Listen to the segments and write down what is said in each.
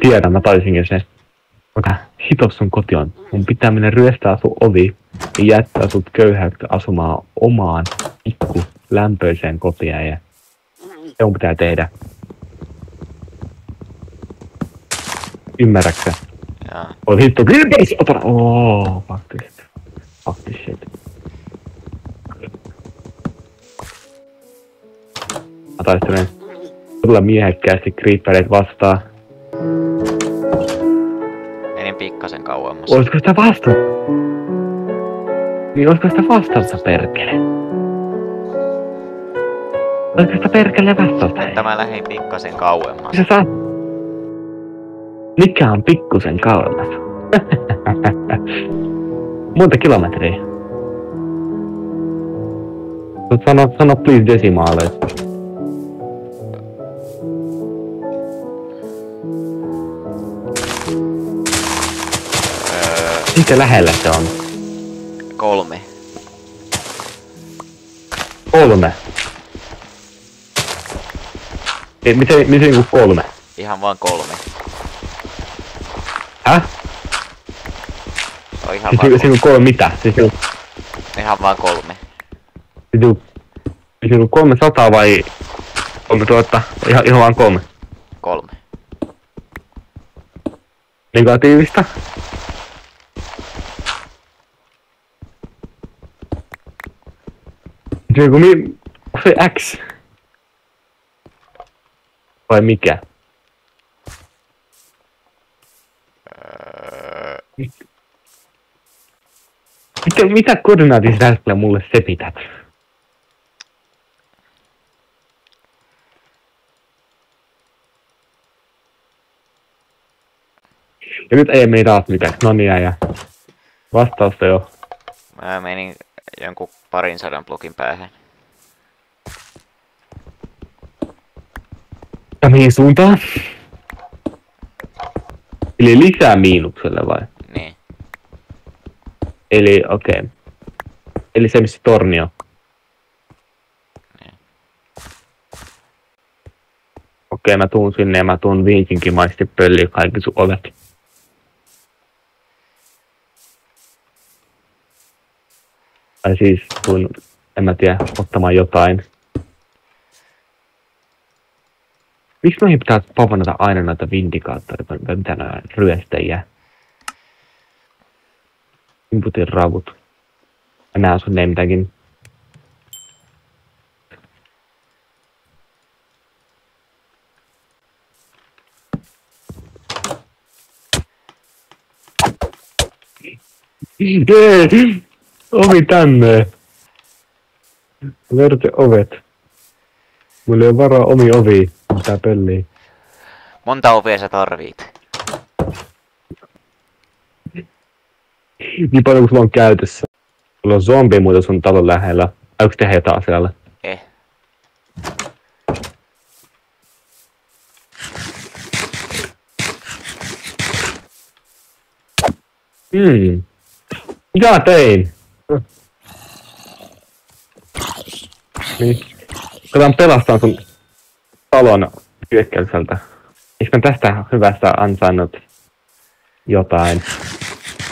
tiedän, mä taisin jo sen. Mutta hitos sun koti on. Mun pitää mennä ryöstää sun ovi ja jättää sut köyhäksi asumaan omaan pikku lämpöiseen kotiin ja se mun pitää tehdä. Ymmärräksä? Jaa. Oi hitto, creepers! Ota! Ooo, fuck this shit. Mä taistelen todella miehekkäästi creepereitä vastaan. Menin pikkasen kauemmas. Olisiko sitä vastausta? Niin olisiko sitä vastausta perkele? Olisiko sitä perkele vastausta? Että mä lähdin pikkasen kauemmas. Sä saat... Mikä on pikkusen kauemmas? Monta kilometriä? Sano please desimaaleissa. Miten lähellä se on? 3. 3. Miten niinku 3? Ihan vaan 3. Häh? Se on ihan vaan Siis 3 mitä? ihan vaan 3. Siis 300 vai 3000? Ihan vaan 3. 3. Negatiivista? Se X? Vai mikä? Mitä koordinaatit sä mulle sepität? Ja nyt ei meni taas mitään. No niin, ja vastausta jo. Mä menin jonkun 200 blokin päähän. Ja mihin suuntaan? Eli lisää miinukselle vai? Niin. Eli okei. Okay. Eli se missä torni on. Niin. Okei, mä tuun sinne ja mä tuun viikinkimaisesti pölliä kaikki sun ovet. Tai siis tuun, en mä tiedä, ottamaan jotain. Miksi noihin pitää pavanata aina noita vindikaattoreita, vai mitä noita ryöstäjiä? Inputin ravut. Mä näen sun nametagin. Jee! Ovi tänne! Lörte ovet. Mulla ei ole varaa omi ovi. Mitä pölliä. Monta ovea sä tarvit? Niin paljon kuin sulla on käytössä. Sulla on zombi muuta sun talon lähellä. Aiotko tehdä jotain asialle? Mitä mä tein? Niin. Katsotaan pelastaa sun talon hyökkäykseltä. Eikö mä tästä hyvästä ansainnut jotain?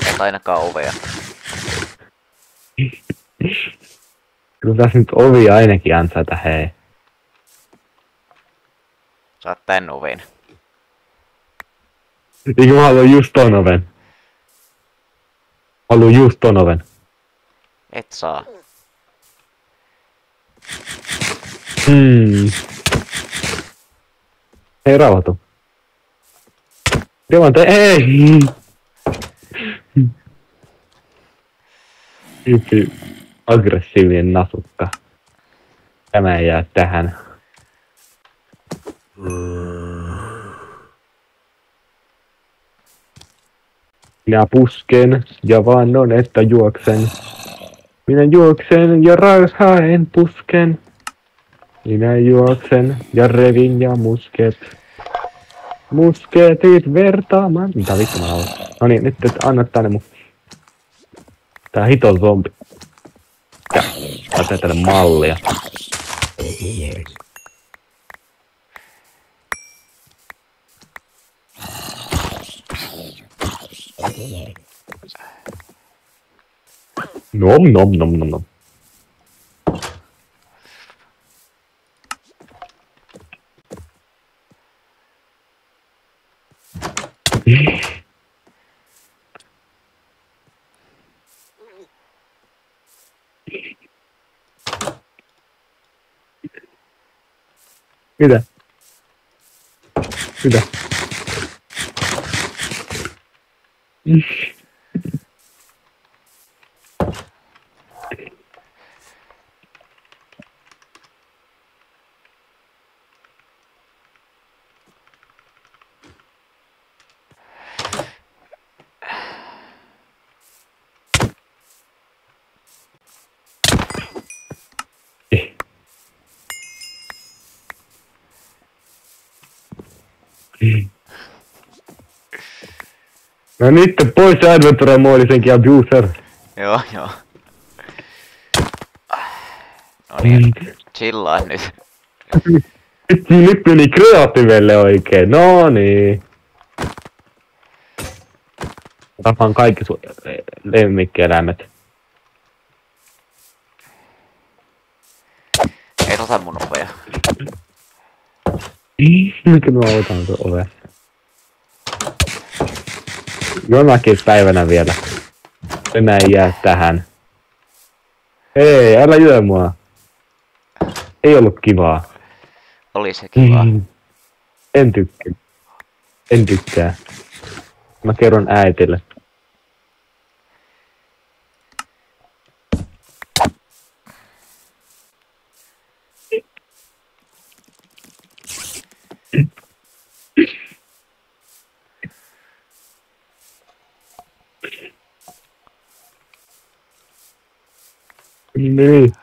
Et ainakaan ovea. Kyllä tässä nyt ovi ainakin ansaita, hei. Saat tän oven. Eikö mä haluan just ton oven? Haluan just ton oven. Et saa. Hei, rauhoitu. Ei! Yksi aggressiivinen nasukka. Tämä ei jää tähän. Minä pusken ja vannon, että juoksen. Minä juoksen ja haen pusken. Minä juoksen ja revin ja musket. Musketit vertaamaan. Mitä vittu mä haluan? Noniin, nyt anna tänne mun. Tää hiton zombi. Ja, laitetaan tänne mallia. Nom nom nom nom nom. Mitä? Mitä? No nyt pois Adventure Mode senkin abuser. Joo, joo. No niin, chillaa nyt. Nyt meni kreatiivelle oikein, no niin. Tapaan kaikki sun lemmikkieläimet. Ei ota mun ovea. Mikä mä otan sun ove? Jonakin päivänä vielä. Enää ei jää tähän. Hei, älä lyö mua. Ei ollut kivaa. Oli se kiva. En tykkää. En tykkää. Mä kerron äitille. Niin.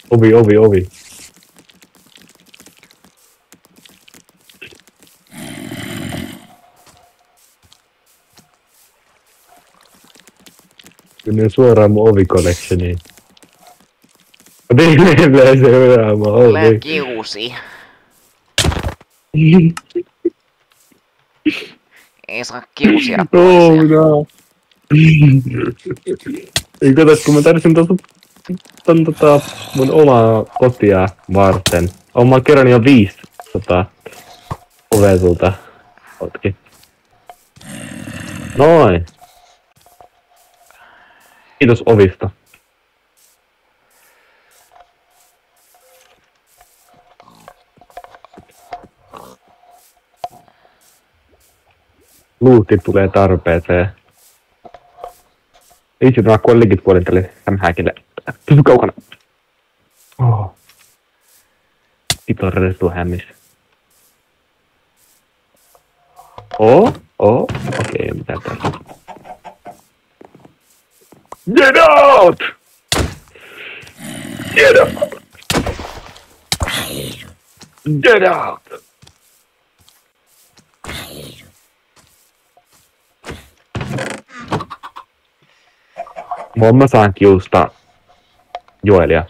Ovi. Menen suoraan mun ovi-collectioniin. Edelleen seuraava ovi. Lää kiusi. Ei saa kiusia Oh toisia. no. Ei kato, kun mä tarvitsin ton mun omaa kotia varten. Oon mä kerran jo 5 ovea sulta. Otki. Noin. Kiitos ovista. Luutti tulee tarpeeseen. Itse nämä kollegit puolin tälle hämähäkille. Pysy kaukana. Oh. Piton retuhämis. Okei, mitä täällä? Get out! Get out! Get out! Mä saan kiusta Joelia.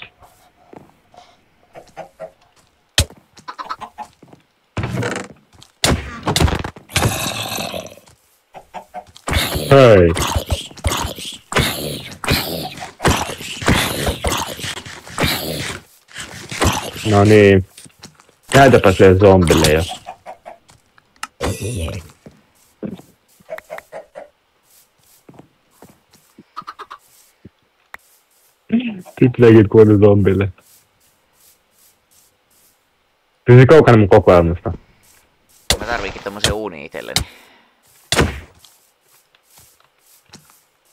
Hei! No niin. Näytäpä se zombille jo. Tytlekin kuoli zombille. Pysy kaukana mun kokoelmasta. Mä tarviinkin tommosen uuni itselleni.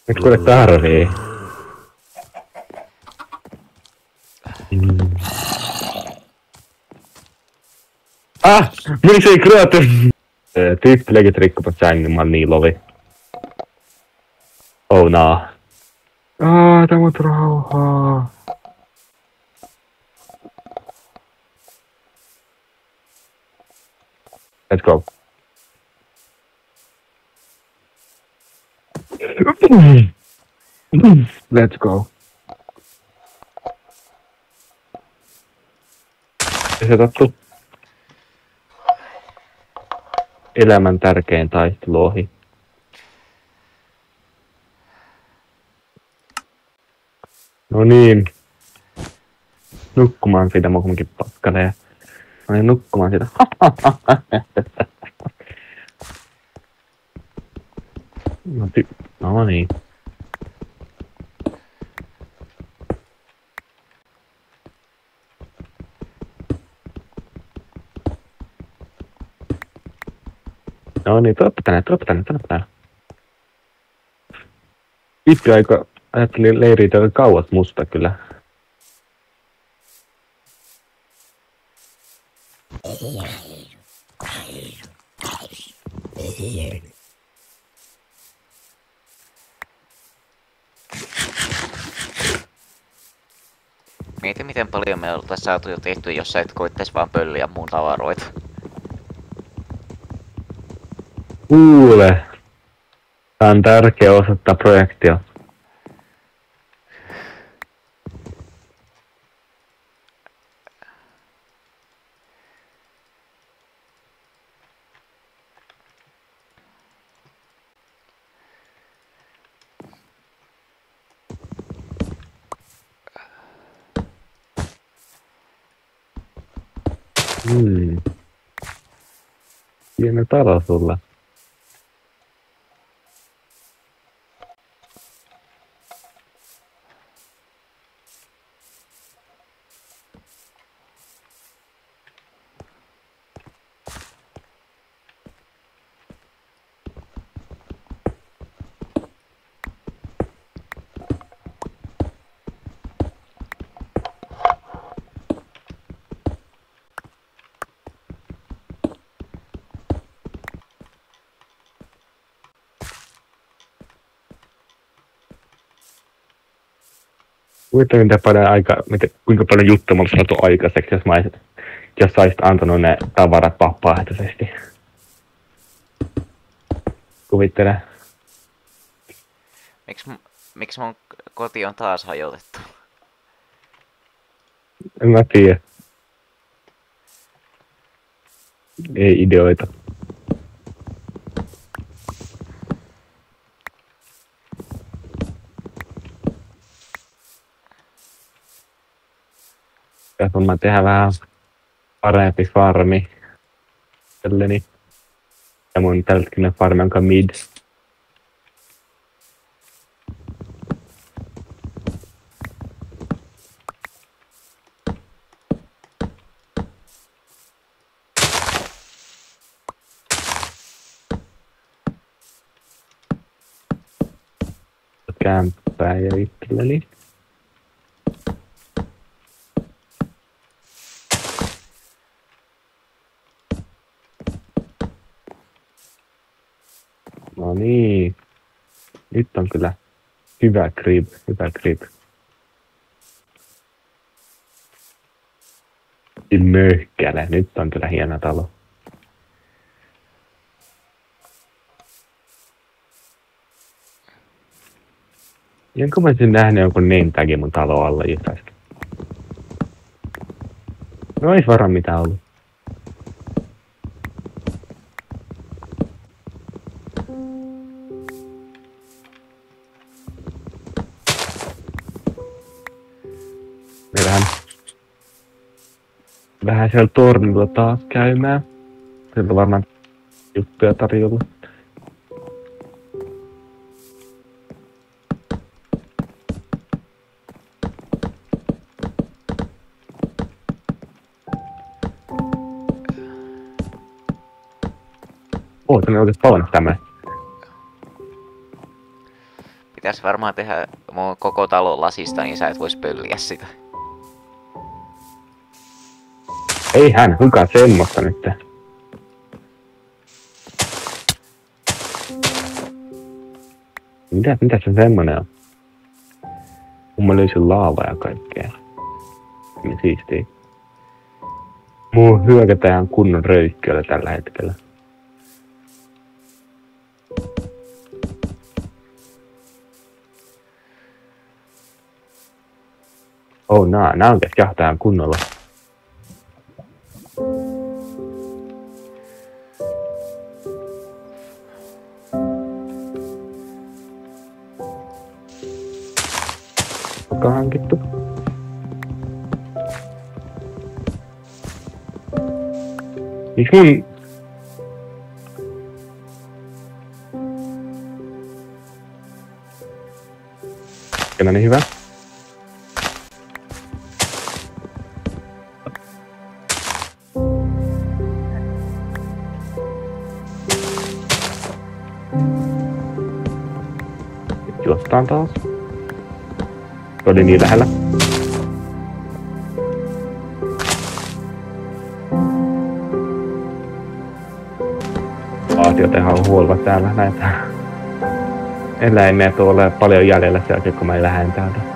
Eikö kuule tarvii? Miksi ei kreaty? Tytlekin rikkopat sängyn, mä oon niin lovi. Oh no. Tämä on rauhaa. Let's go. Let's go. Ei se tattu. elämän tärkein taistelu ohi. No niin. Nukkumaan siitä mokumminkin pakkalee. No niin, nukkumaan siitä. No niin. No niin, tuoppa tänne. Itse aika ajattelin leiriä aika kauas musta kyllä. Mieti miten paljon me oltais saatu jo tehty, jos sä et koittais vaan pölliä mun tavaroita. Kuule. Tää on tärkeä osa tätä projektia. Hieno talo sulla. Kuinka paljon juttuja mä olisin saatu aikaiseksi, jos saisit antanut ne tavarat vapaaehtoisesti. Kuvittele. Miksi mun koti on taas hajotettu? En mä tiedä. Ei ideoita. Jos mä tehdä vähän parempi farmi itselleni. Ja mun tälläkin farmi onka mid. Kämppää ja itselleni. No niin. Nyt on kyllä hyvä grip. Möhkäle, nyt on kyllä hieno talo. Jonko mä olisin nähnyt jonkun nentäkin mun talo alla just äsken? No ei varmaan mitään ollut. Me vähän siellä tornilla taas käymään. Sieltä on varmaan juttuja tarjolla. Tänne oikeesti palannut tämmönen. Pitäis varmaan tehdä mun koko talon lasista, niin sä et vois pölliä sitä. Eihän kukaan semmoista nyt. Mitä se semmonen on? Kun mä löysin laavaa ja kaikkea. Niin siistii. Muu hyökätään ihan kunnon röykköillä tällä hetkellä. Nää on jahtajan kunnolla. nokka hankittu. Miks mun... No niin, hyvä. Nyt juostaan taas. Se oli niin lähellä. Vaatiotehan huolva täällä näitä eläimiä tuolla paljon jäljellä sieltä, kun mä lähden täältä.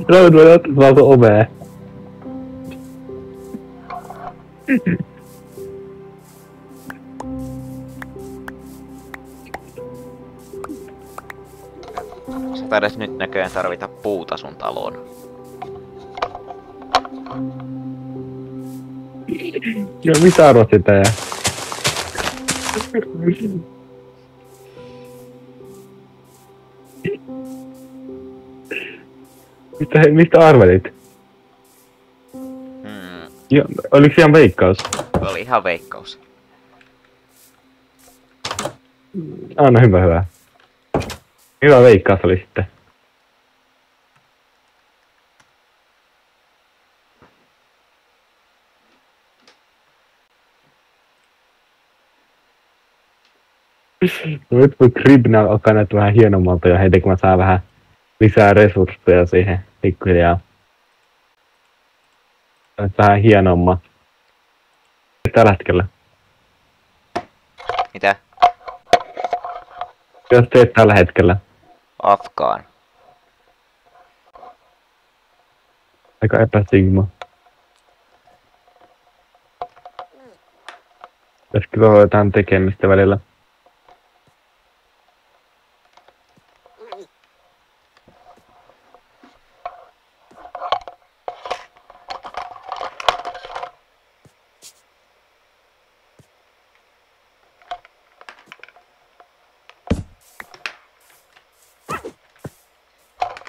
Raut voi ottaa vaan ovea. Sä taidat nyt näköjään tarvita puuta sun taloon. Joo, mitä arvot sitä jää? Mistä arvelit? Joo, oliks ihan veikkaus? Oli ihan veikkaus. No hyvä. Hyvä veikkaus oli sitten. Nyt kun Kribna alkaa näyttää vähän hienommalta ja heti kun mä saan vähän lisää resursseja siihen pikkuhiljaa. Vähän hienommat. Tällä hetkellä. Mitä? Jos teet tällä hetkellä. Afgaan. Aika epäsigma. Tässä kyllä on jotain tekemistä välillä.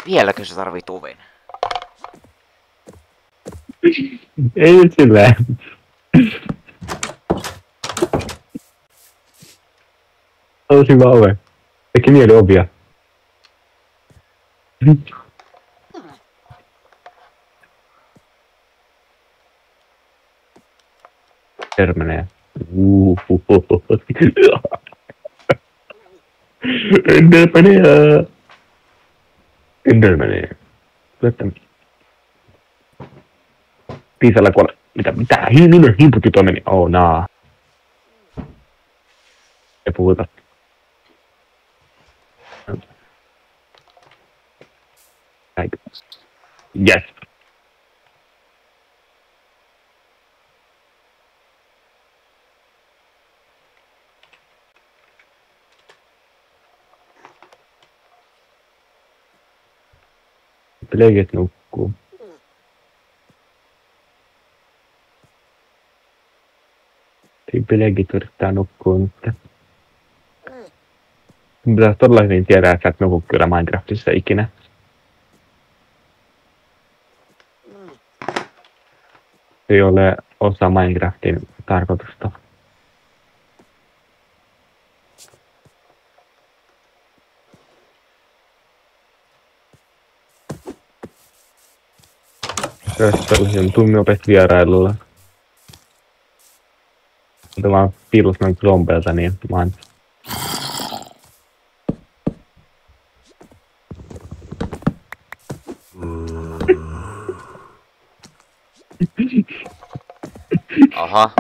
Vieläkö sä tarvit oven? Ei nyt silleen. Olisi hyvä ove. Teki mieli ovia. Termenee. Endermania. Piisalla kuole. Mitä? Minun himputti toi meni. Oh naa. Ei puhuta. Yes. Legit nukkuu. Legit yrittää nukkua nyt. Pitäis todella hyvin tiedä, että sä et nuku kyllä Minecraftissa ikinä. ei ole osa Minecraftin tarkoitusta. Röstöllisen tummiopetti vierailulla. Mutta mä oon piilus noin zombeilta, niin mä oon... Aha.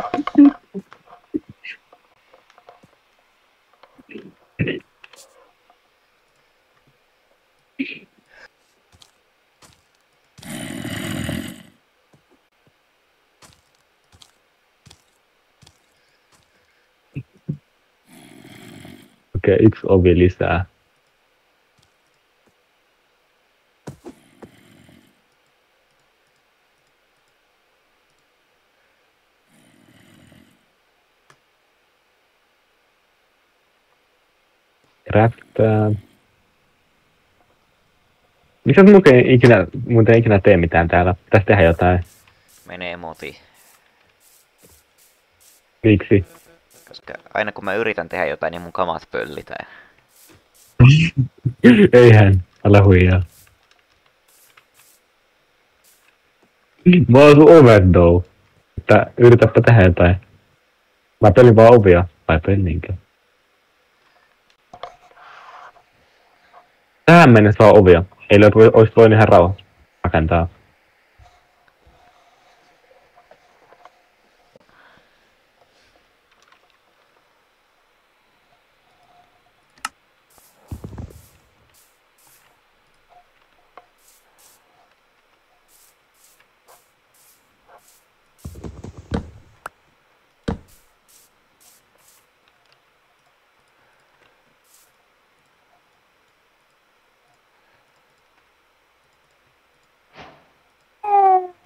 Okei, yksi ovi lisää. Räppää. Miksi sä muuten ikinä tee mitään täällä? Pitäis tehdä jotain. Menee moti. Miksi? Koska aina kun mä yritän tehdä jotain, niin mun kamat pöllitään. Eihän, älä huijaa. Mä oon sun overdose. Että yritäpä tehdä jotain. Mä pelin vaan ovia. Vai pellinkö? Tähän mennessä vaan ovia. Ei ois voinut ihan rauhassa rakentaa.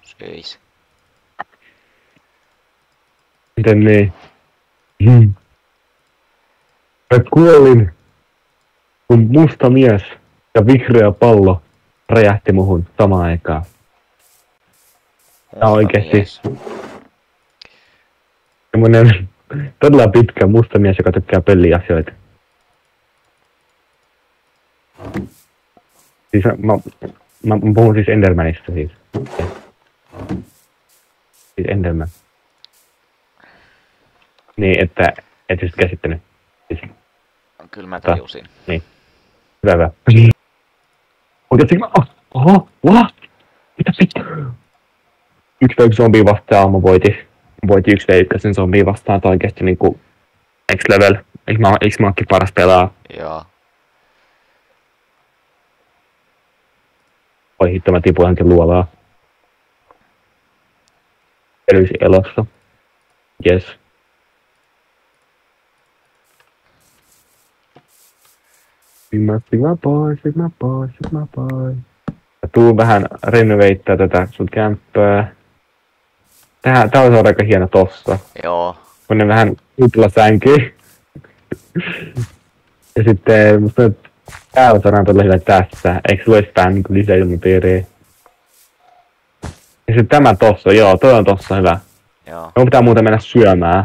Söis. Miten niin? Mä kuolin, kun musta mies ja vihreä pallo räjähti muhun samaan aikaan. Tää on oikeesti semmonen todella pitkä musta mies, joka tykkää peliasioita. Siis mä puhun siis Endermanista siis. Siis Enderman. Niin, että et siis käsittänyt. Siis, Kyllä mä tajusin. niin. Hyvä. Oikeesti mä... Oho! Mitä pitää? 1v1 zombie vastaan mä voitin 1v1 zombie vastaan. Tää on oikeesti niinku... Next level. Eiks mä ookin paras pelaa? Joo. Oi hitto, mä tipuin hänkin luolaa. Pelyisi elossa. Yes. Sigma boy. Mä tuun vähän renoveittaa tätä sun kämppää. Tää olisi aika hieno tossa. Joo. Semmonen vähän kuplasänky. Ja sitten musta täällä saadaan todella hyvä tässä. Eikö sulla olisi vähän niinku lisää ilmapiiriä? Ja sitten tämä tossa, joo, toi on tossa hyvä. Joo. Mun pitää muuten mennä syömään.